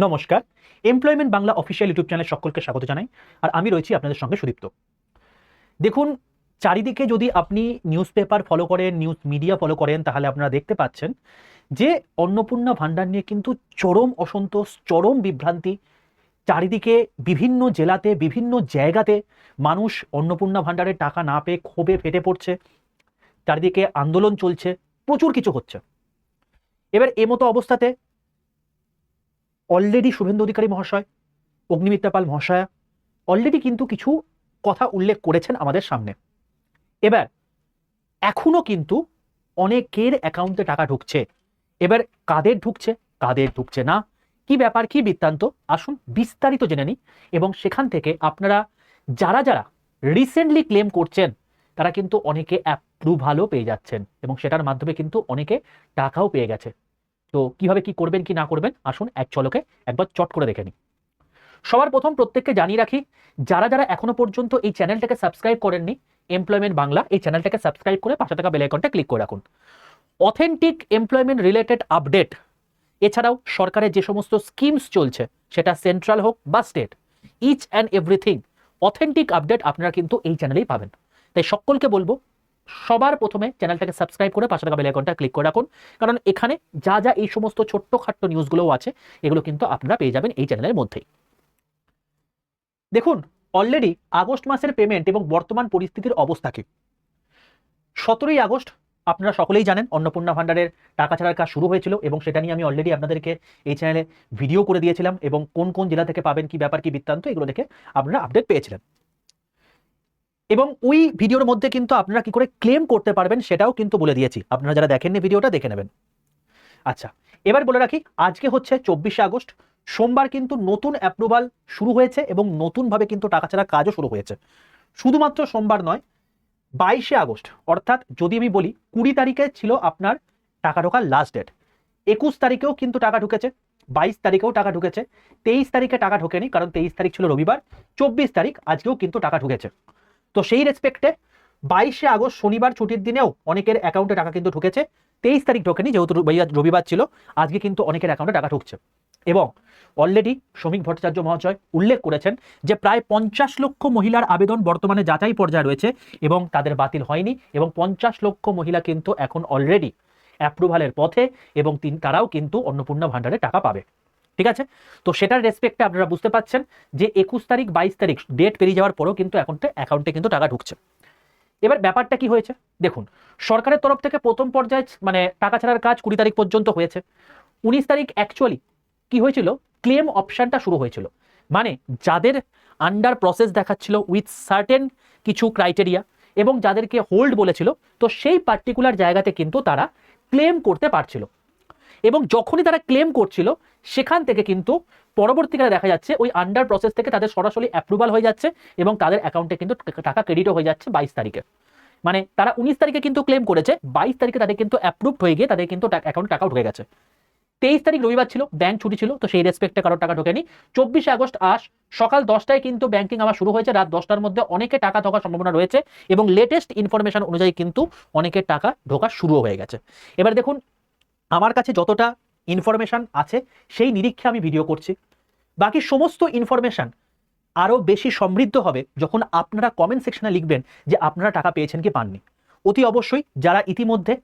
নমস্কার। Employment Bangla official YouTube চ্যানেলে সকলকে স্বাগত জানাই। আর আমি রয়েছি আপনাদের সঙ্গে সুদীপ্ত। দেখুন, চারিদিকে যদি আপনি নিউজ পেপার ফলো করেন, নিউজ মিডিয়া ফলো করেন, তাহলে আপনারা দেখতে পাচ্ছেন যে অন্নপূর্ণা ভাণ্ডার নিয়ে কিন্তু চরম অসন্তোষ, চরম বিভ্রান্তি। চারিদিকে বিভিন্ন জেলাতে, বিভিন্ন জায়গাতে মানুষ অন্নপূর্ণা ভাণ্ডারের টাকা না পেয়ে ক্ষোভে ফেটে পড়ছে। চারিদিকে আন্দোলন চলছে, প্রচুর কিছু হচ্ছে। এবার এমতো অবস্থাতে অলরেডি শুভেন্দু অধিকারী মহাশয়, অগ্নিমিত্রা পাল মহাশয়া অলরেডি কিন্তু কিছু কথা উল্লেখ করেছেন আমাদের সামনে। এবার এখনো কিন্তু অনেকের অ্যাকাউন্টে টাকা ঢুকছে। এবার কাদের ঢুকছে, কাদের ঢুকছে না, কি ব্যাপার, কি বৃত্তান্ত, আসুন বিস্তারিত জেনে নিই। এবং সেখান থেকে আপনারা যারা যারা রিসেন্টলি ক্লেম করছেন তারা কিন্তু অনেকে অ্যাপ্রুভালও পেয়ে যাচ্ছেন এবং সেটার মাধ্যমে কিন্তু অনেকে টাকাও পেয়ে গেছে। তো কিভাবে কি করবেন কি না করবেন, আসুন এক ঝলকে একবার চট করে দেখে নিই। সবার প্রথম প্রত্যেককে জানিয়ে রাখি, যারা যারা এখনো পর্যন্ত এই চ্যানেলটাকে সাবস্ক্রাইব করেননি, এমপ্লয়মেন্ট বাংলা এই চ্যানেলটাকে সাবস্ক্রাইব করে পাশে থাকা বেল আইকনটা ক্লিক করে রাখুন। অথেন্টিক এমপ্লয়মেন্ট রিলেটেড আপডেট, এছাড়াও সরকারের যে সমস্ত স্কিমস চলছে, সেটা সেন্ট্রাল হোক বা state, each and everything authentic update আপনারা কিন্তু এই চ্যানেলেই পাবেন। তাই সকলকে বলবো, সবার প্রথমে চ্যানেলটাকে সাবস্ক্রাইব করে পাশে থাকা বেল আইকনটা ক্লিক করে রাখুন, কারণ এখানে যা যা এই সমস্ত ছোট্টখাট্ট নিউজগুলোও আছে, এগুলো কিন্তু আপনারা পেয়ে যাবেন এই চ্যানেলের মধ্যেই। দেখুন, অলরেডি আগস্ট মাসের পেমেন্ট এবং বর্তমান পরিস্থিতির অবস্থা কি। 17ই আগস্ট আপনারা সকলেই জানেন অন্নপূর্ণা ভাণ্ডারের টাকা ছাড়ার কাজ শুরু হয়েছিল এবং সেটা নিয়ে আমি অলরেডি আপনাদেরকে এই চ্যানেলে ভিডিও করে দিয়েছিলাম এবং কোন কোন জেলা থেকে পাবেন, কি ব্যাপার, কি বৃত্তান্ত, এগুলো দেখে আপনারা আপডেট পেয়েছিলেন। এবং ওই ভিডিওর মধ্যে কিন্তু আপনারা কি করে ক্লেম করতে পারবেন সেটাও কিন্তু বলে দিয়েছি। আপনারা যারা দেখেননি ভিডিওটা দেখে নেবেন। আচ্ছা, এবার বলে রাখি, আজকে হচ্ছে 24শে আগস্ট, সোমবার কিন্তু নতুন অ্যাপ্রুভাল শুরু হয়েছে এবং নতুনভাবে কিন্তু টাকা ছাড়া কাজও শুরু হয়েছে। শুধুমাত্র সোমবার নয়, 22শে আগস্ট অর্থাৎ যদি আমি বলি 20 তারিখে ছিল আপনার টাকা ঢোকার লাস্ট ডেট, 21 তারিখেও কিন্তু টাকা ঢুকেছে, 22 তারিখেও টাকা ঢুকেছে, 23 তারিখে টাকা ঢোকেনি কারণ 23 তারিখ ছিল রবিবার, 24 তারিখ আজকেও কিন্তু টাকা ঢুকেছে। তো সেই রেসপেক্টে 22শে আগস্ট শনিবার ছুটির দিনেও অনেকের অ্যাকাউন্টে টাকা কিন্তু ঢুকেছে। 23 তারিখ ঢোকেনি যেহেতু রবিবার ছিল, আজকে কিন্তু অনেকের অ্যাকাউন্টে টাকা ঢুকছে। এবং অলরেডি শ্রমিক ভট্টাচার্য মহাশয় উল্লেখ করেছেন যে প্রায় 50 লক্ষ মহিলার আবেদন বর্তমানে যাচাই পর্যায়ে রয়েছে এবং তাদের বাতিল হয়নি, এবং 50 লক্ষ মহিলা কিন্তু এখন অলরেডি অ্যাপ্রুভালের পথে এবং তারাও কিন্তু অন্নপূর্ণা ভাণ্ডারে টাকা পাবে। ঠিক আছে, তো সেটার রেসপেক্টে আপনারা বুঝতে পাচ্ছেন যে 21 তারিখ 22 তারিখ ডেট পেরিয়ে যাওয়ার পরেও কিন্তু অ্যাকাউন্টে কিন্তু টাকা ঢুকছে। এবার ব্যাপারটা কি হয়েছে দেখুন, সরকারের তরফ থেকে প্রথম পর্যায়ে মানে টাকা ছাড়ার কাজ 20 তারিখ পর্যন্ত হয়েছে। 19 তারিখ অ্যাকচুয়ালি কি হয়েছিল, ক্লেম অপশনটা শুরু হয়েছিল। মানে যাদের আন্ডার প্রসেস দেখাচ্ছিল উইথ সার্টেন কিছু ক্রাইটেরিয়া এবং যাদেরকে হোল্ড বলেছিল, তো সেই পার্টিকুলার জায়গাতে কিন্তু তারা ক্লেম করতে পারছিল। এবং যখনই তারা ক্লেম করছিল সেখান থেকে কিন্তু পরবর্তীকালে দেখা যাচ্ছে ওই আন্ডার প্রসেস থেকে তাদের সরাসরি অ্যাপ্রুভাল হয়ে যাচ্ছে এবং তাদের অ্যাকাউন্টে কিন্তু টাকা ক্রেডিটও হয়ে যাচ্ছে 22 তারিখে। মানে তারা 19 তারিখে কিন্তু ক্লেম করেছে, 22 তারিখে তাদের কিন্তু অ্যাপ্রুভড হয়ে গিয়ে তাদের কিন্তু অ্যাকাউন্টে টাকাও ঢুকে গেছে। 23 তারিখ রবিবার ছিল, ব্যাংক ছুটি ছিল, তো সেই রেসপেক্টে কারোর টাকা ঢোকেনি। 24শে আগস্ট সকাল 10টায় কিন্তু ব্যাংকিং আবার শুরু হয়েছে, রাত 10টার মধ্যে অনেকে টাকা ঢোকার সম্ভাবনা রয়েছে এবং লেটেস্ট ইনফরমেশন অনুযায়ী কিন্তু অনেকের টাকা ঢোকা শুরুও হয়ে গেছে। এবার দেখুন, আমার কাছে যতটা ইনফরমেশন আছে সেই নিরীক্ষে আমি ভিডিও করছি। বাকি সমস্ত ইনফরমেশন আরও বেশি সমৃদ্ধ হবে যখন আপনারা কমেন্ট সেকশনে লিখবেন যে আপনারা টাকা পেয়েছেন কি পাননি। অতি অবশ্যই যারা ইতিমধ্যে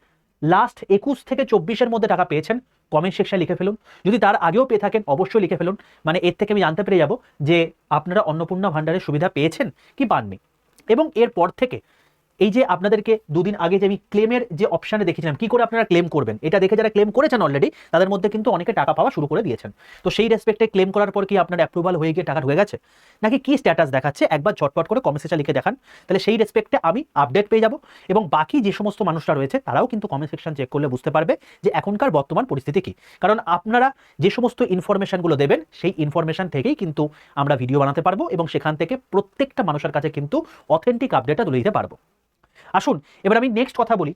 লাস্ট 21 থেকে 24-এর মধ্যে টাকা পেয়েছেন কমেন্ট সেকশনে লিখে ফেলুন। যদি তার আগেও পেয়ে থাকেন অবশ্যই লিখে ফেলুন, মানে এর থেকে আমি জানতে পেরে যাব যে আপনারা অন্নপূর্ণা ভাণ্ডারের সুবিধা পেয়েছেন কি পাননি। এবং এরপর থেকে এই যে আপনাদেরকে দুদিন আগে যে আমি ক্লেমের যে অপশানে দেখেছিলাম কি করে আপনারা ক্লেম করবেন, এটা দেখে যারা ক্লেম করেছেন অলরেডি তাদের মধ্যে কিন্তু অনেকে টাকা পাওয়া শুরু করে দিয়েছেন। তো সেই রেসপেক্টে ক্লেম করার পর কি আপনার অ্যাপ্রুভাল হয়ে গিয়ে টাকা ঢুকে গেছে নাকি কি স্ট্যাটাস দেখাচ্ছে একবার ঝটপট করে কমেন্ট সেকশনে লিখে দেখান, তাহলে সেই রেসপেক্টে আমি আপডেট পেয়ে যাব। এবং বাকি যে সমস্ত মানুষরা রয়েছে তারাও কিন্তু কমেন্ট সেকশন চেক করলে বুঝতে পারবে যে এখনকার বর্তমান পরিস্থিতি কি। কারণ আপনারা যে সমস্ত ইনফরমেশনগুলো দেবেন সেই ইনফরমেশন থেকেই কিন্তু আমরা ভিডিও বানাতে পারবো এবং সেখান থেকে প্রত্যেকটা মানুষের কাছে কিন্তু অথেন্টিক আপডেটটা তুলে দিতে পারবো। আসুন এবার আমি নেক্সট কথা বলি।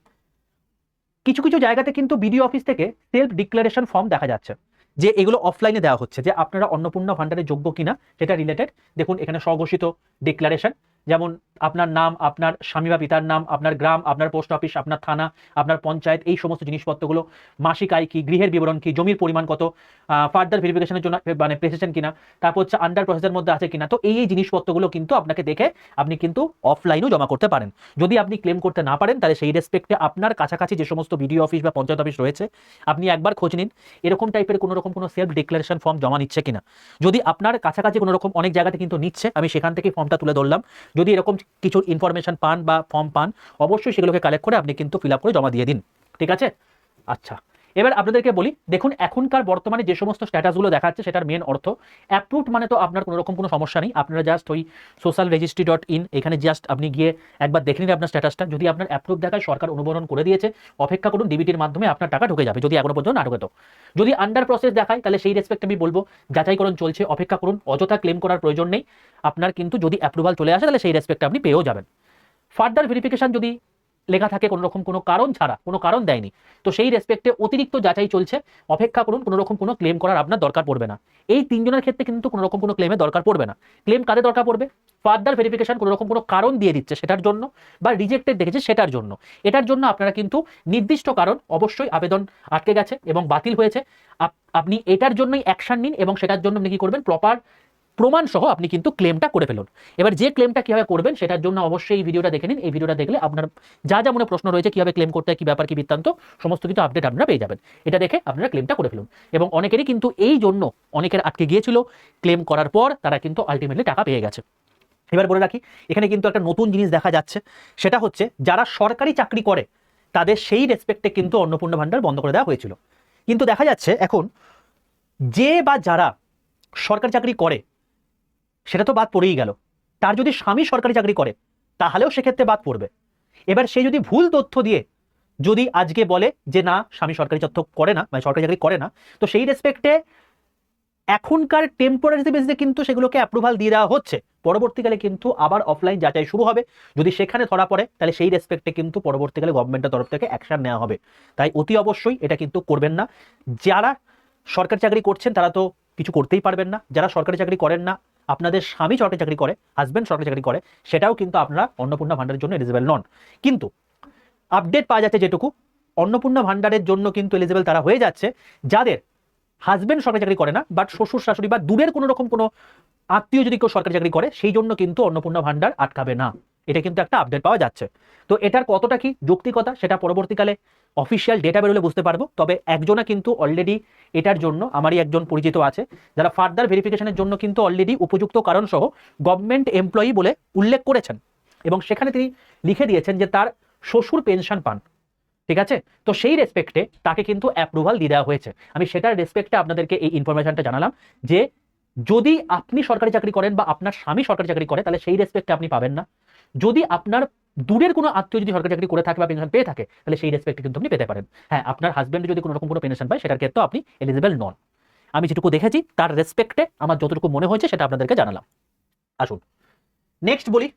কিছু কিছু জায়গাতে কিন্তু বিডিও অফিস থেকে সেলফ ডিক্লারেশন ফর্ম দেখা যাচ্ছে যে এগুলো অফলাইনে দেওয়া হচ্ছে যে আপনারা অন্নপূর্ণা ভাণ্ডারের যোগ্য কিনা সেটা রিলেটেড। দেখুন এখানে স্বঘোষিত ডিক্লারেশন যেমন আপনার নাম, আপনার স্বামী বা পিতার নাম, আপনার গ্রাম, আপনার পোস্ট অফিস, আপনার থানা, আপনার পঞ্চায়েত, এই সমস্ত জিনিসপত্রগুলো, মাসিক আয় কি, গৃহের বিবরণ কি, জমির পরিমাণ কত, ফার্দার ভেরিফিকেশনের জন্য মানে প্রেসেছেন কিনা, তারপর হচ্ছে আন্ডার প্রসেসের মধ্যে আছে কিনা। তো এই জিনিসপত্রগুলো কিন্তু আপনাকে দেখে আপনি কিন্তু অফলাইনেও জমা করতে পারেন। যদি আপনি ক্লেম করতে না পারেন তাহলে সেই রেসপেক্টে আপনার কাছাকাছি যে সমস্ত বিডিও অফিস বা পঞ্চায়েত অফিস রয়েছে আপনি একবার খোঁজ নিন এরকম টাইপের কোনো রকম কোনো সেলফ ডিক্লারেশন ফর্ম জমা নিচ্ছে কিনা। যদি আপনার কাছাকাছি কোনো রকম, অনেক জায়গাতে কিন্তু নিচ্ছে, আমি সেখান থেকে ফর্মটা তুলে ধরলাম, যদি এরকম কিছু ইনফরমেশন পান বা ফর্ম পান অবশ্যই সেগুলোকে কালেক্ট করে আপনি কিন্তু ফিল আপ করে জমা দিয়ে দিন। ঠিক আছে? আচ্ছা, এবার আপনাদেরকে বলি, দেখুন এখনকার বর্তমানে যে সমস্ত স্ট্যাটাসগুলো দেখাচ্ছে সেটার মেন অর্থ অ্যাপ্রুভড মানে তো আপনার কোনো রকম কোনো সমস্যা নেই, আপনারা জাস্ট ওই socialregistry.in এখানে জাস্ট আপনি গিয়ে একবার দেখে নিন আপনার স্ট্যাটাসটা। যদি আপনার অ্যাপ্রুভ দেখায় সরকার অনুমোদন করে দিয়েছে, অপেক্ষা করুন, ডিবিটির মাধ্যমে আপনার টাকা ঢুকে যাবে যদি এখনো পর্যন্ত না ঢুকে। তো যদি আন্ডার প্রসেস দেখায় তাহলে সেই রেসপেক্ট আমি বলবো যাচাইকরণ চলছে, অপেক্ষা করুন, অযথা ক্লেম করার প্রয়োজন নেই আপনার, কিন্তু যদি অ্যাপ্রুভাল চলে আসে তাহলে সেই রেসপেক্ট আপনি পেয়েও যাবেন। ফার্দার ভেরিফিকেশন যদি লেখা থাকে কোনো রকম কোনো কারণ ছাড়া, কোনো কারণ দেয়নি, তো সেই রেসপেক্টে অতিরিক্ত যাচাই চলছে, অপেক্ষা করুন, কোনো রকম কোনো ক্লেম করার আপনার দরকার পড়বে না। এই তিনজনের ক্ষেত্রে কিন্তু কোনো রকম কোনো ক্লেমের দরকার পড়বে না। ক্লেম কাদের দরকার পড়বে? ফার্দার ভেরিফিকেশন কোনো রকম কোনো কারণ দিয়ে দিচ্ছে সেটার জন্য, বা রিজেক্টেড দেখেছে সেটার জন্য। এটার জন্য আপনারা কিন্তু নির্দিষ্ট কারণ, অবশ্যই আবেদন আটকে গেছে এবং বাতিল হয়েছে, আপনি এটার জন্যই অ্যাকশন নিন এবং সেটার জন্য আপনি কি করবেন, প্রপার প্রমাণ সহ আপনি কিন্তু ক্লেমটা করে ফেলুন। এবার যে ক্লেমটা কিভাবে করবেন সেটার জন্য অবশ্যই এই ভিডিওটা দেখে নিন। এই ভিডিওটা দেখলে আপনার যা যা মনে প্রশ্ন রয়েছে, কিভাবে ক্লেম করতে হয়, কি ব্যাপার, কি বৃত্তান্ত, সমস্ত কিছু আপডেট আপনারা পেয়ে যাবেন। এটা দেখে আপনারা ক্লেমটা করে ফেলুন। এবং অনেকেরই কিন্তু এই জন্য, অনেকের আটকে গিয়েছিল, ক্লেম করার পর তারা কিন্তু আলটিমেটলি টাকা পেয়ে গেছে। এবার বলে রাখি, এখানে কিন্তু একটা নতুন জিনিস দেখা যাচ্ছে, সেটা হচ্ছে যারা সরকারি চাকরি করে তাদের সেই রেসপেক্টে কিন্তু অন্নপূর্ণা ভান্ডার বন্ধ করে দেওয়া হয়েছিল। কিন্তু দেখা যাচ্ছে এখন যে বা যারা সরকারি চাকরি করে সেটা তো বাদ পড়েই গেল, তার যদি স্বামী সরকারি চাকরি করে তাহলেও সেক্ষেত্রে বাদ পড়বে। এবার সে যদি ভুল তথ্য দিয়ে যদি আজকে বলে যে না স্বামী সরকারি তথ্য করে না, মানে সরকারি চাকরি করে না, তো সেই রেসপেক্টে এখনকার টেম্পোরারি বেসিসে কিন্তু সেগুলোকে অ্যাপ্রুভাল দিয়ে দেওয়া হচ্ছে, পরবর্তীকালে কিন্তু আবার অফলাইন যাচাই শুরু হবে। যদি সেখানে ধরা পড়ে তাহলে সেই রেসপেক্টে কিন্তু পরবর্তীকালে গভর্নমেন্টের তরফ থেকে অ্যাকশন নেওয়া হবে। তাই অতি অবশ্যই এটা কিন্তু করবেন না। যারা সরকারি চাকরি করছেন তারা তো কিছু করতেই পারবেন না, যারা সরকারি চাকরি করেন না, আপনাদের স্বামী সরকারি চাকরি করে, হাজব্যান্ড সরকারি চাকরি করে, সেটাও কিন্তু আপনারা অন্নপূর্ণা ভান্ডারের জন্য এলিজিবল নন। কিন্তু আপডেট পাওয়া যাচ্ছে যেটুকু, অন্নপূর্ণা ভান্ডারের জন্য কিন্তু এলিজিবল তারা হয়ে যাচ্ছে যাদের হাজব্যান্ড সরকারি চাকরি করে না, বাট শ্বশুর শাশুড়ি বা দূরের কোনো রকম কোনো আত্মীয় যদি কেউ সরকারি চাকরি করে, সেই জন্য কিন্তু অন্নপূর্ণা ভান্ডার আটকাবে না। এটা কিন্তু একটা আপডেট পাওয়া যাচ্ছে। তো এটার কতটা কি যৌক্তিকতা সেটা পরবর্তীকালে অফিসিয়াল ডেটা বেরোলে বুঝতে পারবো। তবে একজনা কিন্তু অলরেডি এটার জন্য, আমারই একজন পরিচিত আছে যারা ফার্দার ভেরিফিকেশনের জন্য কিন্তু অলরেডি উপযুক্ত কারণ সহ গভর্নমেন্ট এমপ্লয়ি বলে উল্লেখ করেছেন এবং সেখানে তিনি লিখে দিয়েছেন যে তার শ্বশুর পেনশন পান। ঠিক আছে? তো সেই রেসপেক্টে তাকে কিন্তু অ্যাপ্রুভাল দিয়ে দেওয়া হয়েছে। আমি সেটার রেসপেক্টে আপনাদেরকে এই ইনফরমেশনটা জানালাম যে যদি আপনি সরকারি চাকরি করেন বা আপনার স্বামী সরকারি চাকরি করে তাহলে সেই রেসপেক্টে আপনি পাবেন না। যদি আপনার দূরের কোনো আত্মীয় যদি সরকারি চাকরি করে থাকে বা পেনশন পেয়ে থাকে তাহলে সেই রেসপেক্টে কিন্তু আপনি পেতে পারেন। হ্যাঁ, আপনার হাজব্যান্ড যদি কোনো রকম কোনো পেনশন পায় সেটার ক্ষেত্রে আপনি এলিজিবল নন। আমি যেটুকু দেখেছি তার রেসপেক্টে আমার যতটুকু মনে হয়েছে সেটা আপনাদেরকে জানালাম। আসুন নেক্সট বলি,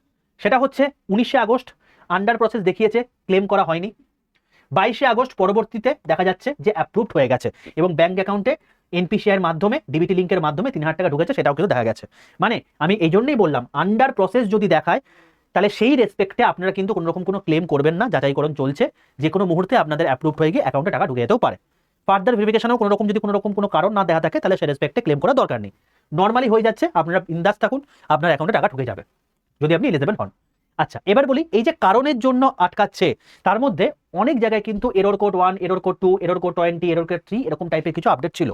সেটা হচ্ছে 19শে আগস্ট আন্ডার প্রসেস দেখিয়েছে, ক্লেম করা হয়নি। 22শে আগস্ট পরবর্তীতে দেখা যাচ্ছে যে অ্যাপ্রুভড হয়ে গেছে এবং ব্যাংক অ্যাকাউন্টে এনপিসিআই এর মাধ্যমে, ডিবিটি লিঙ্কের মাধ্যমে 3000 টাকা ঢুকেছে, সেটাও কিন্তু দেখা গেছে। মানে আমি এই জন্যই বললাম আন্ডার প্রসেস যদি দেখায় তাহলে সেই রেসপেক্টে আপনারা কিন্তু কোনো রকম কোনো ক্লেম করবেন না, যাচাইকরণ চলছে, যে কোনো মুহূর্তে আপনাদের অ্যাপ্রুভড হয়ে গিয়ে অ্যাকাউন্টে টাকা ঢুকে যেতেও পারে। ফার্দার ভেরিফিকেশনেও কোনো রকম যদি কোনো রকম কোনো কারণ না দেখা থাকে তাহলে সেই রেসপেক্টে ক্লেম করার দরকার নেই, নর্মালি হয়ে যাচ্ছে, আপনারা ইন্দাস থাকুন, আপনার অ্যাকাউন্টে টাকা ঢুকে যাবে যদি আপনি এলিজিবল হন। আচ্ছা, এবার বলি এই যে কারণের জন্য আটকাচ্ছে তার মধ্যে অনেক জায়গায় কিন্তু error code 1, error code 2, error code 20, error code 3 এরকম টাইপের কিছু আপডেট ছিল।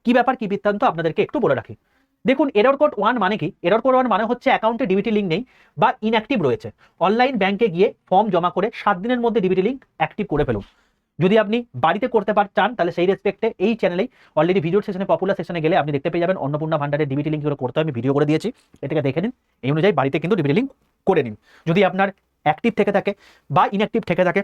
কি ব্যাপার, কি বৃত্তান্ত আপনাদেরকে একটু বলে রাখি। দেখুন এরর কোড 1 মানে কি? এরর কোড 1 মানে হচ্ছে অ্যাকাউন্টে ডিবিটি লিঙ্ক নেই বা ইনঅ্যাক্টিভ রয়েছে, অনলাইন ব্যাংকে গিয়ে ফর্ম জমা করে 7 দিনের মধ্যে ডিবিটি লিঙ্ক অ্যাক্টিভ করে ফেলুন। যদি আপনি বাড়িতে করতে চান তাহলে সেই রেসপেক্টে এই চ্যানেলেই অলরেডি ভিডিও সেকশনে, পপুলার সেকশনে গেলে আপনি দেখতে পেয়ে যাবেন অন্নপূর্ণা ভান্ডারের ডিবিটি লিঙ্ক করে করতে হয়, আমি ভিডিও করে দিয়েছি, এটাকে দেখে নিন, এই অনুযায়ী বাড়িতে কিন্তু ডিবিটি লিঙ্ক করে নিন। যদি আপনার অ্যাক্টিভ থেকে থাকে বা ইনঅ্যাক্টিভ থেকে থাকে,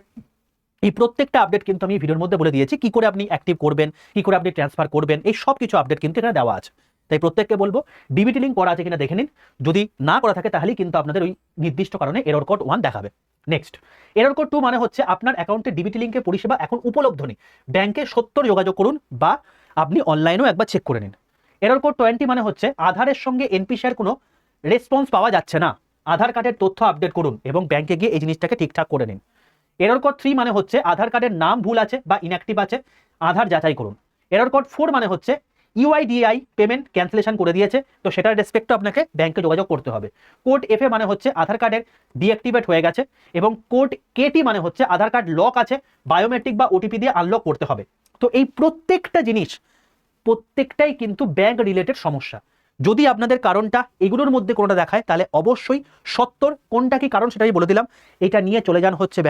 এই প্রত্যেকটা আপডেট কিন্তু আমি ভিডিওর মধ্যে বলে দিয়েছি, কি করে আপনি অ্যাক্টিভ করবেন, কি করে আপনি ট্রান্সফার করবেন, এই সব কিছু আপডেট কিন্তু এখানে দেওয়া আছে। তাই প্রত্যেককে বলবো ডিবিটি লিঙ্ক করা আছে কিনা দেখে নিন, যদি না করা থাকে তাহলেই কিন্তু আপনাদের ওই নির্দিষ্ট কারণে এরর কোড 1 দেখাবে। নেক্সট, এরর কোড 2 মানে হচ্ছে আপনার অ্যাকাউন্টে ডিবিটি লিঙ্কের পরিষেবা এখন উপলব্ধ নেই, ব্যাংকে 70 যোগাযোগ করুন বা আপনি অনলাইনেও একবার চেক করে নিন। এরর কোড 20 মানে হচ্ছে আধারের সঙ্গে এনপিসিআই এর কোনো রেসপন্স পাওয়া যাচ্ছে না, আধার কার্ডের তথ্য আপডেট করুন এবং ব্যাংকে গিয়ে এই জিনিসটাকে ঠিকঠাক করে নিন। এরর কোড 3 মানে হচ্ছে আধার কার্ডের নাম ভুল আছে বা ইনঅ্যাক্টিভ আছে, আধার যাচাই করুন। এরর কোড 4 মানে হচ্ছে ইউআইডিআই পেমেন্ট ক্যান্সেলেশন করে দিয়েছে, তো সেটার রেসপেক্টে আপনাকে ব্যাংকে যোগাযোগ করতে হবে। কোড এফএ মানে হচ্ছে আধার কার্ডের ডিঅ্যাক্টিভেট হয়ে গেছে, এবং কোড কেটি মানে হচ্ছে আধার কার্ড লক আছে, বায়োমেট্রিক বা ওটিপি দিয়ে আনলক করতে হবে। তো এই প্রত্যেকটা জিনিস প্রত্যেকটাই কিন্তু ব্যাংক রিলেটেড সমস্যা। যদি আপনাদের কারণটা এগুলোর মধ্যে কোনোটা দেখায় তাহলে অবশ্যই 70 কোনটা কি কারণ সেটাই বলে দিলাম, এটা নিয়ে চলে যান হচ্ছে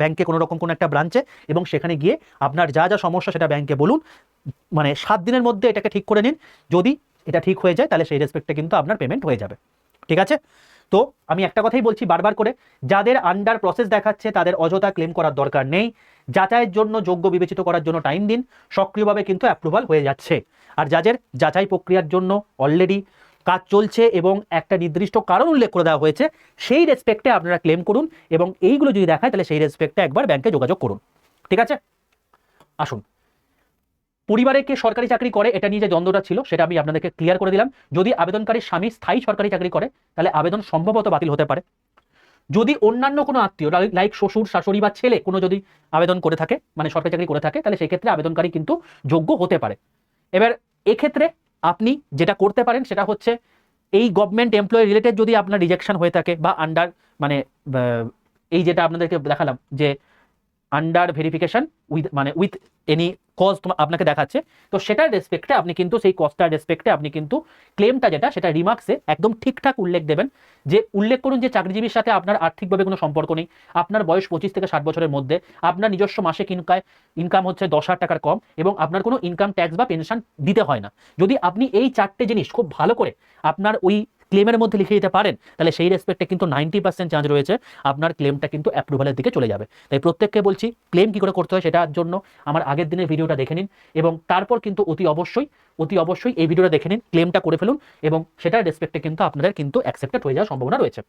ব্যাংকে কোনো রকম কোনো একটা ব্রাঞ্চে, এবং সেখানে গিয়ে আপনার যা যা সমস্যা সেটা ব্যাংকে বলুন, মানে 7 দিনের মধ্যে এটাকে ঠিক করে নিন। যদি এটা ঠিক হয়ে যায় তাহলে সেই রেসপেক্টে কিন্তু আপনার পেমেন্ট হয়ে যাবে। ঠিক আছে? তো আমি একটা কথাই বলছি বারবার করে, যাদের আন্ডার প্রসেস দেখাচ্ছে তাদের অযথা ক্লেম করার দরকার নেই। যাচাইয়ের জন্য যোগ্য বিবেচিত করার জন্য টাইম দিন, সক্রিয়ভাবে কিন্তু অ্যাপ্রুভাল হয়ে যাচ্ছে। আর যাদের যাচাই প্রক্রিয়ার জন্য অলরেডি কাজ চলছে এবং একটা নির্দিষ্ট কারণ উল্লেখ করে দেওয়া হয়েছে, সেই রেসপেক্টে আপনারা ক্লেম করুন, এবং এইগুলো যদি দেখায় তাহলে সেই রেসপেক্টে একবার ব্যাংকে যোগাযোগ করুন। ঠিক আছে? আসুন, পরিবারে কে সরকারি চাকরি করে এটা নিয়ে যে দ্বন্দ্বটা ছিল সেটা আমি আপনাদেরকে ক্লিয়ার করে দিলাম। যদি আবেদনকারীর স্বামী স্থায়ী সরকারি চাকরি করে তাহলে আবেদন সম্ভবত বাতিল হতে পারে। যদি অন্যান্য কোনো আত্মীয় লাইক শ্বশুর শাশুড়ি বা ছেলে কোনো যদি আবেদন করে থাকে, মানে সরকারি চাকরি করে থাকে, তাহলে সেই ক্ষেত্রে আবেদনকারী কিন্তু যোগ্য হতে পারে। এবার এক্ষেত্রে আপনি যেটা করতে পারেন সেটা হচ্ছে, এই গভর্নমেন্ট এমপ্লয়ি রিলেটেড যদি আপনার রিজেকশন হয়ে থাকে বা আন্ডার মানে এই যেটা আপনাদেরকে দেখালাম যে under verification with any cause আপনাকে দেখাচ্ছে, তো সেটার রেসপেক্টে আপনি কিন্তু সেই কজটার রেসপেক্টে আপনি কিন্তু ক্লেমটা যেটা সেটা রিমার্কসে একদম ঠিকঠাক উল্লেখ দেবেন। যে উল্লেখ করুন যে চাকরিজীবীর সাথে আপনার আর্থিকভাবে কোনো সম্পর্ক নেই, আপনার বয়স 25 থেকে 60 বছরের মধ্যে, আপনার নিজস্ব মাসিক ইনকাম হচ্ছে 10,000 টাকার কম, এবং আপনার কোনো ইনকাম ট্যাক্স বা পেনশন দিতে হয় না। যদি আপনি এই 4টে জিনিস খুব ভালো করে আপনার ওই ক্লেমের মধ্যে লিখে দিতে পারেন তাহলে সেই রেসপেক্টে কিন্তু 90% চান্স রয়েছে আপনার ক্লেমটা কিন্তু অ্যাপ্রুভালের দিকে চলে যাবে। তাই প্রত্যেককে বলছি ক্লেম কী করে করতে হয় সেটার জন্য আমার আগের দিনের ভিডিওটা দেখে নিন, এবং তারপর কিন্তু অতি অবশ্যই এই ভিডিওটা দেখে নিন, ক্লেমটা করে ফেলুন, এবং সেটার রেসপেক্টে কিন্তু আপনাদের কিন্তু অ্যাকসেপ্টেড হয়ে যাওয়ার সম্ভাবনা রয়েছে।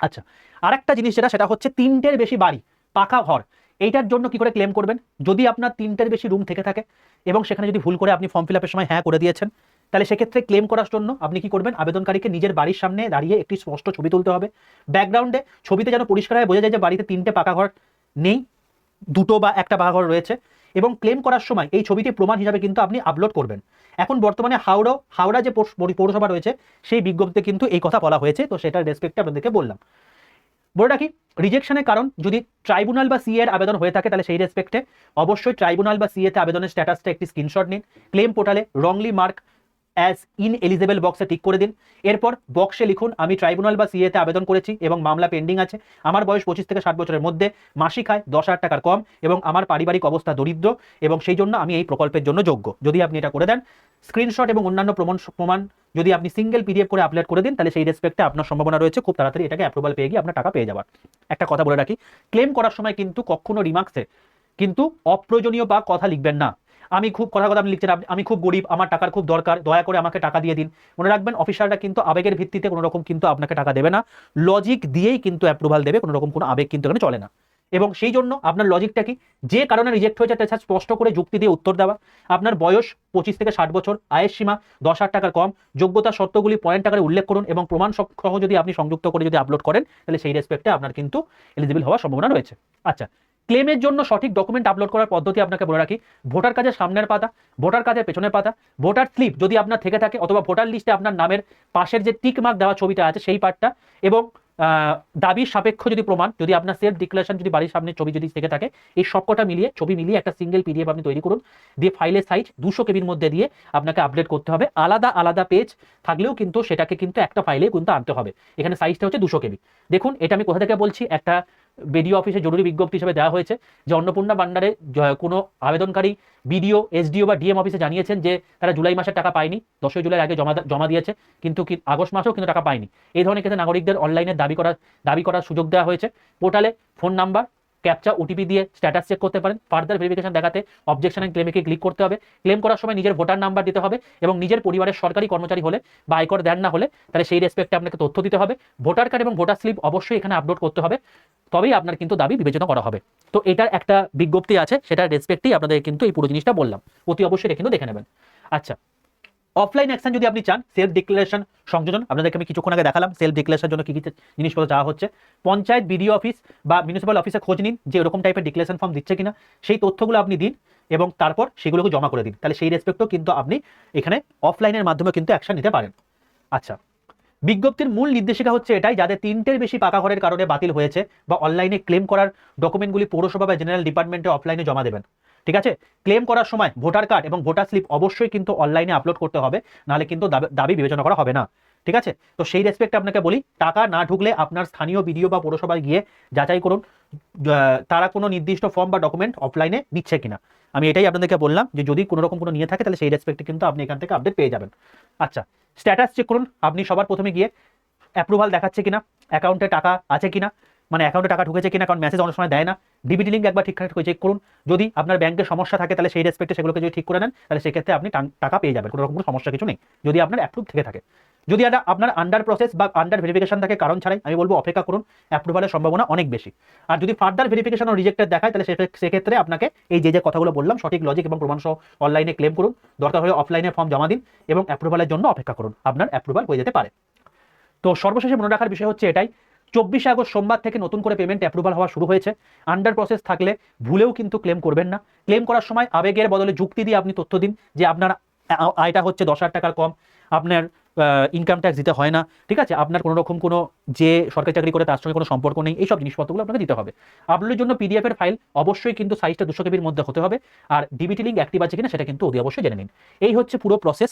আচ্ছা, আরেকটা জিনিস যেটা হচ্ছে 3টের বেশি বাড়ি, পাকা ঘর, এইটার জন্য কি করে ক্লেম করবেন? যদি আপনার 3টের বেশি রুম থেকে থাকে এবং সেখানে যদি ভুল করে আপনি ফর্ম ফিল আপের সময় হ্যাঁ করে দিয়েছেন, তাহলে সেক্ষেত্রে ক্লেম করার জন্য আপনি কি করবেন? আবেদনকারীকে নিজের বাড়ির সামনে দাঁড়িয়ে একটি স্পষ্ট ছবি তুলতে হবে। ব্যাকগ্রাউন্ডে ছবিতে যেন পরিষ্কারভাবে বোঝা যায় যে বাড়িতে 3টে পাকা ঘর নেই, 2টো বা একটা পাকা ঘর রয়েছে, এবং ক্লেম করার সময় এই ছবিটি প্রমাণ হিসাবে কিন্তু আপনি আপলোড করবেন। এখন বর্তমানে হাওড়া যে পৌরসভা রয়েছে সেই বিজ্ঞপ্তিতে কিন্তু এই কথা বলা হয়েছে, তো সেটার রেসপেক্টে আপনাদেরকে বললাম। বলে রাখি, রিজেকশনের কারণ যদি ট্রাইব্যুনাল বা সিএ এর আবেদন হয়ে থাকে তাহলে সেই রেসপেক্টে অবশ্যই ট্রাইব্যুনাল বা সিএ তে আবেদনের স্ট্যাটাসটা একটি স্ক্রিনশট নিন, ক্লেম পোর্টালে রংলি মার্ক অ্যাজ ইনএলিজেবল বক্সে টিক করে দিন। এরপর বক্সে লিখুন আমি ট্রাইব্যুনাল বা সিএ তে আবেদন করেছি এবং মামলা পেন্ডিং আছে, আমার বয়স 25 থেকে 60 বছরের মধ্যে, মাসিক আয় 10,000 টাকার কম, এবং আমার পারিবারিক অবস্থা দরিদ্র, এবং সেই জন্য আমি এই প্রকল্পের জন্য যোগ্য। যদি আপনি এটা করে দেন, স্ক্রিনশট এবং অন্যান্য প্রমাণ যদি আপনি সিঙ্গেল পিডিএফ করে আপলোড করে দিন, তাহলে সেই রেসপেক্টে আপনার সম্ভাবনা রয়েছে খুব তাড়াতাড়ি এটাকে অ্যাপ্রুভাল পেয়ে গিয়ে আপনার টাকা পেয়ে যাবার। একটা কথা বলে রাখি, ক্লেম করার সময় কিন্তু কখনো রিমার্কসে কিন্তু অপ্রয়োজনীয় বা কথা লিখবেন না। আমি খুব কথা আপনি লিখছেন আমি খুব গরিব, আমার টাকার খুব দরকার, দয়া করে আমাকে টাকা দিয়ে দিন। মনে রাখবেন, অফিসাররা কিন্তু আবেগের ভিত্তিতে কোনো রকম কিন্তু আপনাকে টাকা দেবে না, লজিক দিয়েই কিন্তু অ্যাপ্রুভাল দেবে, কোনো রকম কোনো আবেগ কিন্তু এখানে চলে না। এবং সেই জন্য আপনার লজিকটা কি, যে কারণে রিজেক্ট হয়েছে তার স্পষ্ট করে যুক্তি দিয়ে উত্তর দেওয়া, আপনার বয়স 25 থেকে 60 বছর, আয়ের সীমা 10,000 টাকার কম, যোগ্যতা শর্তগুলি পয়েন্ট আকারে উল্লেখ করুন, এবং প্রমাণ সহ যদি আপনি সংযুক্ত করে যদি আপলোড করেন তাহলে সেই রেসপেক্টে আপনার কিন্তু এলিজিবল হওয়ার সম্ভাবনা রয়েছে। আচ্ছা, ক্লেমের জন্য সঠিক ডকুমেন্ট আপলোড করার পদ্ধতি আপনাকে বলে রাখি, ভোটার কার্ডের সামনের পাতা, ভোটার কার্ডের পেছনের পাতা, ভোটার স্লিপ যদি আপনার থেকে থাকে, অথবা ভোটার লিস্টে আপনার নামের পাশের যে টিক মার্ক দেওয়া ছবিটা আছে সেই পার্টটা, এবং দাবির সাপেক্ষ যদি প্রমাণ, যদি আপনার সেলফ ডিক্লারেশন যদি বাড়ির সামনে ছবি যদি থেকে থাকে, এই সবকটা মিলিয়ে ছবি মিলিয়ে একটা সিঙ্গেল পিডিএফ আপনি তৈরি করুন, দিয়ে ফাইলের সাইজ 200 কেবির মধ্যে দিয়ে আপনাকে আপডেট করতে হবে। আলাদা আলাদা পেজ থাকলেও কিন্তু সেটাকে কিন্তু একটা ফাইলে কিন্তু আনতে হবে। এখানে সাইজটা হচ্ছে 200 কেবি। দেখুন এটা আমি কোথা থেকে বলছি, একটা বিডিও অফিসে জরুরি বিজ্ঞপ্তি হিসেবে দেওয়া হয়েছে যে অন্নপূর্ণা ভান্ডারে কোনো আবেদনকারী বিডিও, এসডিও বা ডিএম অফিসে জানিয়েছেন যে তারা জুলাই মাসের টাকা পায়নি, 10ই জুলাই আগে জমা দিয়েছে, কিন্তু আগস্ট মাসেও কিন্তু টাকা পায়নি। এই ধরনের ক্ষেত্রে নাগরিকদের অনলাইনে দাবি করার সুযোগ দেওয়া হয়েছে। পোর্টালে ফোন নাম্বার, ক্যাপচা, ওটিপি দিয়ে স্ট্যাটাস চেক করতে পারেন। ফার্দার ভেরিফিকেশন দেখাতে অবজেকশন এন্ড ক্লেমে ক্লিক করতে হবে। ক্লেম করার সময় নিজের ভোটার নাম্বার দিতে হবে, এবং নিজের পরিবারের সরকারি কর্মচারী হলে বা আয়কর দেন না হলে তাহলে সেই রেসপেক্টে আপনাকে তথ্য দিতে হবে। ভোটার কার্ড এবং ভোটার স্লিপ অবশ্যই এখানে আপলোড করতে হবে, তবেই আপনার কিন্তু দাবি বিবেচনা করা হবে। তো এটার একটা বিজ্ঞপ্তি আছে, সেটার রেসপেক্টেই আপনাদের কিন্তু এই পুরো জিনিসটা বললাম, অতি অবশ্যই এটা কিন্তু দেখে নেবেন। আচ্ছা, অফলাইন অ্যাকশন যদি আপনি চান, সেলফ ডিক্লারেশন সংযোজন, আপনাদেরকে আমি কিছুক্ষণ আগে দেখালাম সেলফ ডিক্লারেশনের জন্য কী কী জিনিসপত্র চাওয়া হচ্ছে। পঞ্চায়েত, বিডিও অফিস বা মিউনিসিপ্যাল অফিসে খোঁজ নিন যে এরকম টাইপের ডিক্লারেশন ফর্ম দিচ্ছে কিনা, সেই তথ্যগুলো আপনি দিন এবং তারপর সেগুলোকে জমা করে দিন। তাহলে সেই রেসপেক্টও কিন্তু আপনি এখানে অফলাইনের মাধ্যমে কিন্তু অ্যাকশন নিতে পারেন। আচ্ছা, বিজ্ঞপ্তির মূল নির্দেশিকা হচ্ছে এটাই, যাদের 3টের বেশি পাকা ঘরের কারণে বাতিল হয়েছে বা অনলাইনে ক্লেম করার ডকুমেন্টগুলি পৌরসভা বা জেনারেল ডিপার্টমেন্টে অফলাইনে জমা দেবেন। ঠিক আছে, ক্লেম করার সময় ভোটার কার্ড এবং ভোটার স্লিপ অবশ্যই কিন্তু অনলাইনে আপলোড করতে হবে, নাহলে কিন্তু দাবি বিবেচনা করা হবে না। ঠিক আছে, তো সেই রেসপেক্টে আপনাকে বলি, টাকা না ঢুকলে আপনার স্থানীয় বিডিও বা পৌরসভায় গিয়ে যাচাই করুন তারা কোনো নির্দিষ্ট ফর্ম বা ডকুমেন্ট অফলাইনে দিচ্ছে কিনা। আমি এটাই আপনাদেরকে বললাম যে যদি কোনো রকম কোনো নিয়ে থাকে তাহলে সেই রেসপেক্টে কিন্তু আপনি এখান থেকে আপডেট পেয়ে যাবেন। আচ্ছা, স্ট্যাটাস চেক করুন। আপনি সবার প্রথমে গিয়ে অ্যাপ্রুভাল দেখাচ্ছে কিনা, অ্যাকাউন্টে টাকা আছে কিনা, মানে অ্যাকাউন্টে টাকা ঢুকেছে কিনা, কারণ মেসেজ অনেক সময় দেয় না। ডিবিটি লিঙ্ক একবার ঠিকঠাক করে চেক করুন। যদি আপনার ব্যাংকের সমস্যা থাকে তাহলে সেই রেসপেক্টে সেগুলোকে যদি ঠিক করে নেন তাহলে সেক্ষেত্রে আপনি টাকা পেয়ে যাবেন, কোনো রকম কোনো সমস্যা কিছু নেই যদি আপনার অ্যাপ্রুভ থেকে থাকে। যদি আপনার আন্ডার প্রসেস বা আন্ডার ভেরিফিকেশন থাকে কারণ ছাড়াই, আমি বলবো অপেক্ষা করুন, অ্যাপ্রুভালের সম্ভাবনা অনেক বেশি। আর যদি ফার্দার ভেরিফিকেশন ও রিজেক্টেড দেখায় তাহলে সেক্ষেত্রে আপনাকে এই যে কথাগুলো বললাম সঠিক লজিক এবং প্রমাণ সহ অনলাইনে ক্লেম করুন, দরকার হলে অফলাইনে ফর্ম জমা দিন এবং অ্যাপ্রুভালের জন্য অপেক্ষা করুন, আপনার অ্যাপ্রুভাল হয়ে যেতে পারে। তো সর্বশেষে মনে রাখার বিষয় হচ্ছে এটাই, 24 আগস্ট সোমবার থেকে নতুন করে পেমেন্ট অ্যাপ্রুভাল হওয়া শুরু হয়েছে। আন্ডার প্রসেস থাকলে ভুলেও কিন্তু ক্লেম করবেন না। ক্লেম করার সময় আবেগের বদলে যুক্তি দিয়ে আপনি তথ্য দিন যে আপনার আয়টা হচ্ছে 10,000 টাকার কম, আপনার ইনকাম ট্যাক্স দিতে হয় না, ঠিক আছে, আপনার কোনো রকম কোনো যে সরকারি চাকরি করে তার সঙ্গে কোনো সম্পর্ক নেই, এইসব জিনিসপত্রগুলো আপনাকে দিতে হবে। আপলোডের জন্য পিডিএফ এর ফাইল অবশ্যই কিন্তু সাইজটা 200 কেবির মধ্যে হতে হবে, আর ডিবিটি লিঙ্ক অ্যাক্টিভ আছে কিনা সেটা কিন্তু অতি অবশ্যই জেনে নিন। এই হচ্ছে পুরো প্রসেস।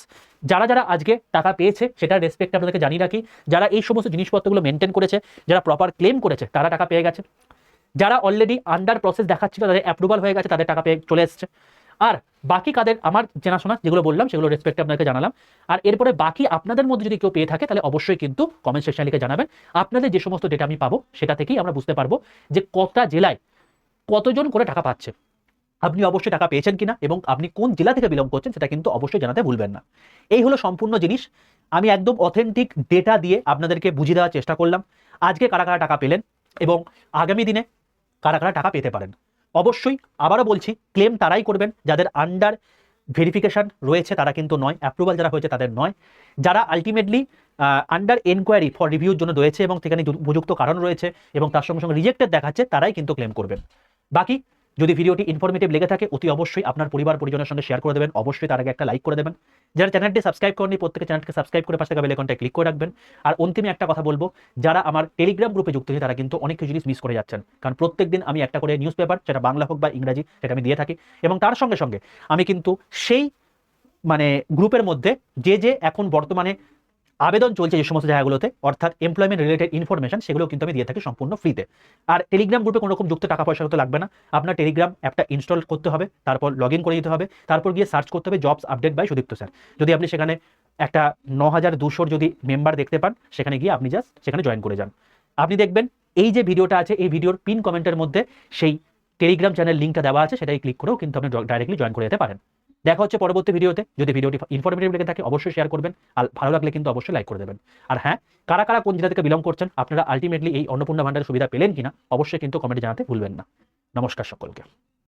যারা যারা আজকে টাকা পেয়েছে সেটার রেসপেক্ট আপনাদেরকে জানিয়ে রাখি, যারা এই সমস্ত জিনিসপত্রগুলো মেনটেন করেছে, যারা প্রপার ক্লেম করেছে তারা টাকা পেয়ে গেছে, যারা অলরেডি আন্ডার প্রসেস দেখাচ্ছিল তাদের অ্যাপ্রুভাল হয়ে গেছে, তাদের টাকা পেয়ে চলে এসছে। আর বাকি কাদের আমার জানাশোনা যেগুলো বললাম সেগুলো রেসপেক্টে আপনাকে জানালাম। আর এরপরে বাকি আপনাদের মধ্যে যদি কেউ পেয়ে থাকে তাহলে অবশ্যই কিন্তু কমেন্ট সেকশনে লিখে জানাবেন। আপনাদের যে সমস্ত ডেটা আমি পাবো সেটা থেকেই আমরা বুঝতে পারবো যে কটা জেলায় কতজন করে টাকা পাচ্ছে, আপনি অবশ্যই টাকা পেয়েছেন কিনা এবং আপনি কোন জেলা থেকে বিলং করছেন সেটা কিন্তু অবশ্যই জানাতে ভুলবেন না। এই হলো সম্পূর্ণ জিনিস, আমি একদম অথেন্টিক ডেটা দিয়ে আপনাদেরকে বুঝিয়ে দেওয়ার চেষ্টা করলাম আজকে কারা কারা টাকা পেলেন এবং আগামী দিনে কারা কারা টাকা পেতে পারেন। অবশ্যই আবারও বলছি, ক্লেম তারাই করবেন যাদের আন্ডার ভেরিফিকেশন রয়েছে, তারা কিন্তু নয়, অ্যাপ্রুভাল যারা হয়েছে তাদের নয়। যারা আলটিমেটলি আন্ডার এনকোয়ারি ফর রিভিউর জন্য রয়েছে এবং সেখানে উপযুক্ত কারণ রয়েছে এবং তার সঙ্গে সঙ্গে রিজেক্টেড দেখাচ্ছে তারাই কিন্তু ক্লেম করবেন। বাকি যদি ভিডিওটি ইনফরমেটিভ লেগে থাকে অতি অবশ্যই আপনার পরিবার পরিজনের সঙ্গে শেয়ার করে দেবেন, অবশ্যই তার আগে একটা লাইক করে দেবেন। যারা চ্যানেলটি সাবস্ক্রাইব করেনি প্রত্যেকে চ্যানেলকে সাবস্ক্রাইব করে পাশে থাকা বেল আইকনটা ক্লিক করে রাখবেন। আর অন্তিমে একটা কথা বলবো, যারা আমার টেলিগ্রাম গ্রুপে যুক্ত হয়েছে তারা কিন্তু অনেক কিছু জিনিস মিস করে যাচ্ছেন, কারণ প্রত্যেকদিন আমি একটা করে নিউজ পেপার, সেটা বাংলা হোক বা ইংরাজি, সেটা আমি দিয়ে থাকি এবং তার সঙ্গে সঙ্গে আমি কিন্তু সেই মানে গ্রুপের মধ্যে যে এখন বর্তমানে আবেদন চলছে যে সমস্ত জায়গাগুলোতে, অর্থাৎ এমপ্লয়মেন্ট রিলেটেড ইনফরমেশন, সেগুলো কিন্তু আমি দিয়ে থাকি সম্পূর্ণ ফ্রিতে। আর টেলিগ্রাম গ্রুপে কোনো রকম যুক্ত টাকা পয়সা হতে লাগবে না, আপনার টেলিগ্রাম অ্যাপটা ইনস্টল করতে হবে, তারপর লগ ইন করে দিতে হবে, তারপর গিয়ে সার্চ করতে হবে jobs update by Sudipta sir. যদি আপনি সেখানে একটা 9200 যদি মেম্বার দেখতে পান, সেখানে গিয়ে আপনি জাস্ট সেখানে জয়েন করে যান। আপনি দেখবেন এই যে ভিডিওটা আছে এই ভিডিওর পিন কমেন্টের মধ্যে সেই টেলিগ্রাম চ্যানেল লিঙ্কটা দেওয়া আছে, সেটাই ক্লিক করেও কিন্তু আপনি ডাইরেক্টলি জয়েন করে যেতে পারেন। দেখা হচ্ছে পরবর্তী ভিডিওতে। যদি ভিডিওটি ইনফরমেটিভ লেগে থাকে অবশ্যই শেয়ার করবেন, আর ভালো লাগলে কিন্তু অবশ্যই লাইক করে দেবেন। আর হ্যাঁ, কারা কারা কোন জেলা থেকে বিলং করছেন, আপনারা আলটিমেটলি এই অন্নপূর্ণা ভান্ডারের সুবিধা পেলেন কিনা অবশ্যই কিন্তু কমেন্টে জানাতে ভুলবেন না। নমস্কার সকলকে।